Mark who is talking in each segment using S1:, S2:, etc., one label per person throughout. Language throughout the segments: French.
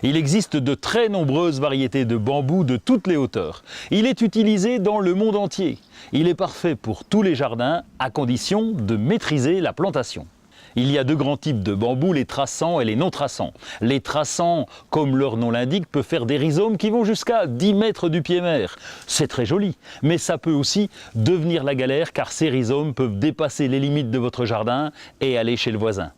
S1: Il existe de très nombreuses variétés de bambou de toutes les hauteurs. Il est utilisé dans le monde entier. Il est parfait pour tous les jardins à condition de maîtriser la plantation. Il y a deux grands types de bambous, les traçants et les non traçants. Les traçants, comme leur nom l'indique, peuvent faire des rhizomes qui vont jusqu'à 10 mètres du pied-mère. C'est très joli, mais ça peut aussi devenir la galère car ces rhizomes peuvent dépasser les limites de votre jardin et aller chez le voisin.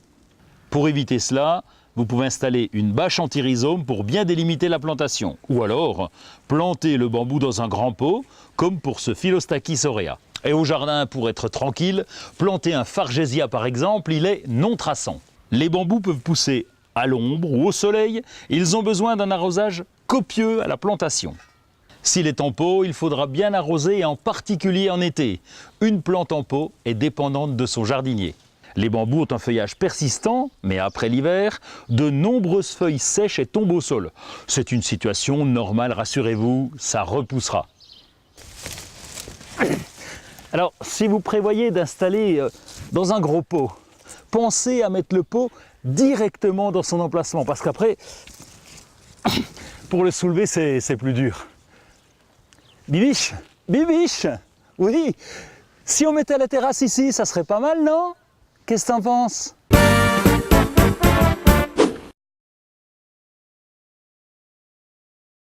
S1: Pour éviter cela, vous pouvez installer une bâche anti-rhizome pour bien délimiter la plantation. Ou alors, planter le bambou dans un grand pot, comme pour ce Philostachys aurea. Et au jardin, pour être tranquille, planter un Fargesia par exemple, il est non traçant. Les bambous peuvent pousser à l'ombre ou au soleil, ils ont besoin d'un arrosage copieux à la plantation. S'il est en pot, il faudra bien arroser, et en particulier en été. Une plante en pot est dépendante de son jardinier. Les bambous ont un feuillage persistant, mais après l'hiver, de nombreuses feuilles sèchent et tombent au sol. C'est une situation normale, rassurez-vous, ça repoussera. Alors, si vous prévoyez d'installer dans un gros pot, pensez à mettre le pot directement dans son emplacement, parce qu'après, pour le soulever, c'est plus dur. Bibiche, Bibiche, oui, si on mettait la terrasse ici, ça serait pas mal, non? Qu'est-ce que t'en penses?